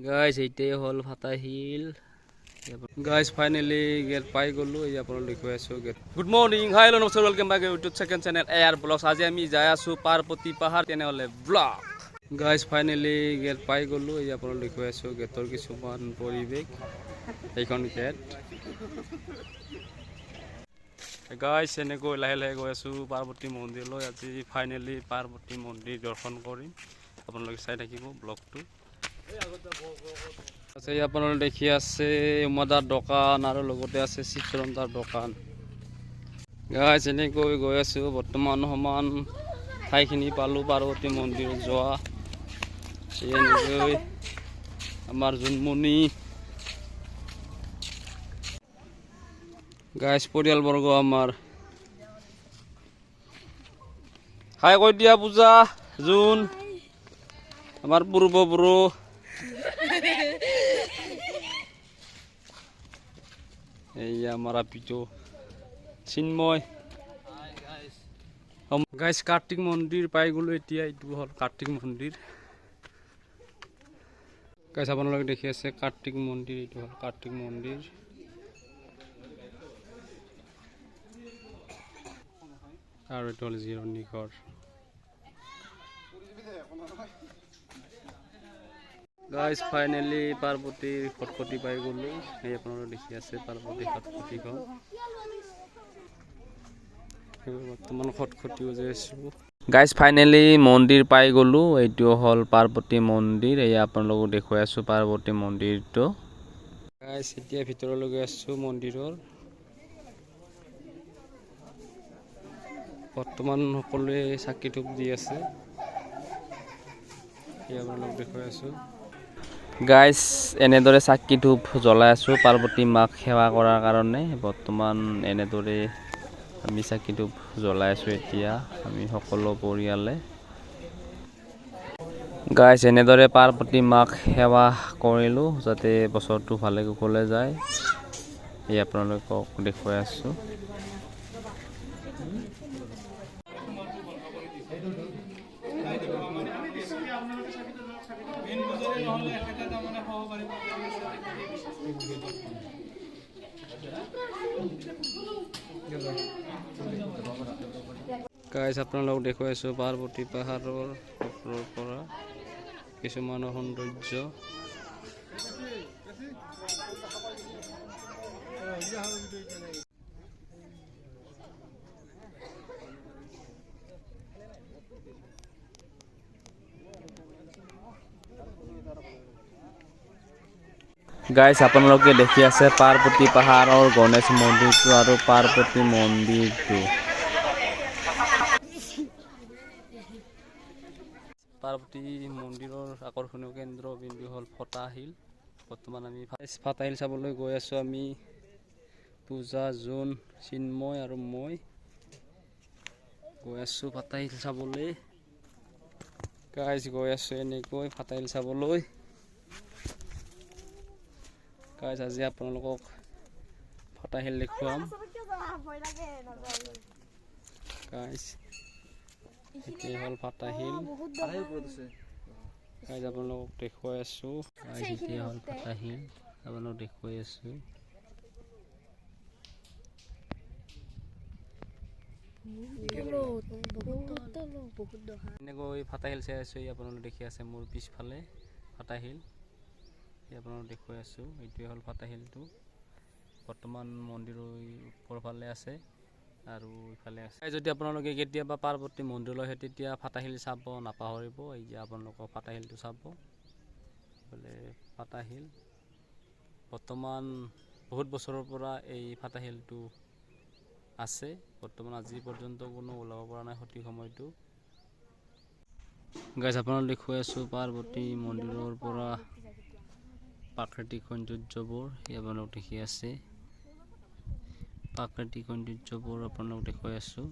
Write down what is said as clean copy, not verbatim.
guys এইটাই হল ফাটা hill guys finally gate পাই গলো এই আপোনাক দেখুৱাই আছো get good morning hi hello' নমস্কাৰ welcome back YouTube second channel air blogs আজি আমি যাই আছো পাৰ্বতী পাহাৰ তেনেহলে ব্লগ গাইজ ফাইনালি গেট পাই গলো এই আপোনাক দেখুৱাই আছো গেটৰ কিছুমান পৰিৱেশ এইখন গেট গাইজ এনেকৈ লাহে লাহে গৈ আছো পাৰ্বতী মন্দিৰলৈ আজি ফাইনালি পাৰ্বতী মন্দিৰ দৰ্শন কৰিম আপোনালোকে চাই থাকিব ব্লগটো আছে আপোনালোকে দেখি আছে উমাদাৰ দোকান আৰু লগতে আছে চিত্ৰন্তাৰ দোকান গাইজ এনেকৈ গৈ আছো বৰ্তমান সমান ঠাইখিনি পালো পাৰ্বতী মন্দিৰ যোৱা এনেকৈ আমাৰ জোনমণি গাইজ পৰিয়ালবৰ্গ আমাৰ হাই কৈ দিয়া পূজা জোন আমাৰ পূৰ্বপুৰু এই আমাৰ আপিটো চিন্ময় গাইজ কাৰ্তিক মন্দিৰ পাই গলো এতিয়া এইটো হল কাৰ্তিক মন্দিৰ গাইজ আপোনালোকে দেখি আছে কাৰ্তিক মন্দিৰ এইটো হল কাৰ্তিক মন্দিৰ আৰু এইটো হল জিৰণি ঘৰ গাইজ ফাইনেলি পাৰ্বতীৰ খটখটি পাই গলো এই আপোনালোকে দেখি আছে পাৰ্বতী খটখটিখন বৰ্তমান খটখটিও যাই আছো গাইজ ফাইনেলি মন্দিৰ পাই গলো এইটো হল পাৰ্বতী মন্দিৰ এই আপোনালোকক দেখুৱাই আছো পাৰ্বতী মন্দিৰটো গাইজ এতিয়া ভিতৰলৈ আছো মন্দিৰৰ বৰ্তমান সকলোৱে চাকি ধূপ দি আছে আপোনালোকক দেখুৱাই আছো গাইজ এনেদৰে চাকি ধূপ জ্বলাই আছো পাৰ্বতী মাক সেৱা কৰাৰ কাৰণে বৰ্তমান এনেদৰে আমি চাকি ধূপ জ্বলাই আছো এতিয়া আমি সকলো পৰিয়ালে গাইজ এনেদৰে পাৰ্বতী মাক সেৱা কৰিলো যাতে বছৰটো ভালে কুশলে যায় এই আপোনালোকক দেখুৱাই আছো গাইজ আপোনালোকক দেখুৱাই আছো পাৰ্বতী পাহাৰৰ ওপৰৰ পৰা কিছুমান সৌন্দৰ্য গাইজ আপোনালোকে দেখি আছে পাৰ্বতী পাহাৰৰ গণেশ মন্দিৰটো আৰু পাৰ্বতী মন্দিৰটো পাৰ্বতী মন্দিৰৰ আকৰ্ষণীয় কেন্দ্ৰবিন্দু হল ফটা হিল বৰ্তমান আমি ফটা হিল চাবলৈ গৈ আছো আমি পূজা জোন চিন্ময় আৰু মই গৈ আছো ফটা হিল চাবলৈ গাইজ গৈ আছো এনেকৈ ফটা হিল চাবলৈ গাইজ আজি আপোনালোকক ফটা হিল দেখুৱাম গাইজ এটি হল ফটা হিল গাইজ আপোনালোকক দেখুৱাই আছো গাইজ এটি হল ফটা হিল আপোনালোকক দেখুৱাই আছো এনেকৈ ফটা হিল চাই আছো আপোনালোকে দেখি আছে মোৰ পিছফালে ফটা হিল আপোনালোকক দেখুৱাই আছো এইটোৱে হল ফটা হিলটো বৰ্তমান মন্দিৰৰ ওপৰৰ ফালে আছে আৰু ইফালে আছে যদি আপোনালোকে কেতিয়াবা পাৰ্বতী মন্দিৰলৈ আহে তেতিয়া ফটা হিল চাব নাপাহৰিব এই যে আপোনালোকক ফটা হিলটো চাব বোলে ফটা হিল বৰ্তমান বহুত বছৰৰ পৰা এই ফটা হিলটো আছে বৰ্তমান আজি পৰ্যন্ত কোনো ওলাব পৰা নাই সঠিক সময়টো গাইজ আপোনালোকক দেখুৱাই আছো পাৰ্বতী মন্দিৰৰ পৰা প্ৰাকৃতিক সৌন্দৰ্যবোৰ আপোনালোক দেখি আছে প্ৰাকৃতিক সৌন্দৰ্যবোৰ আপোনালোক দেখুৱাই আছো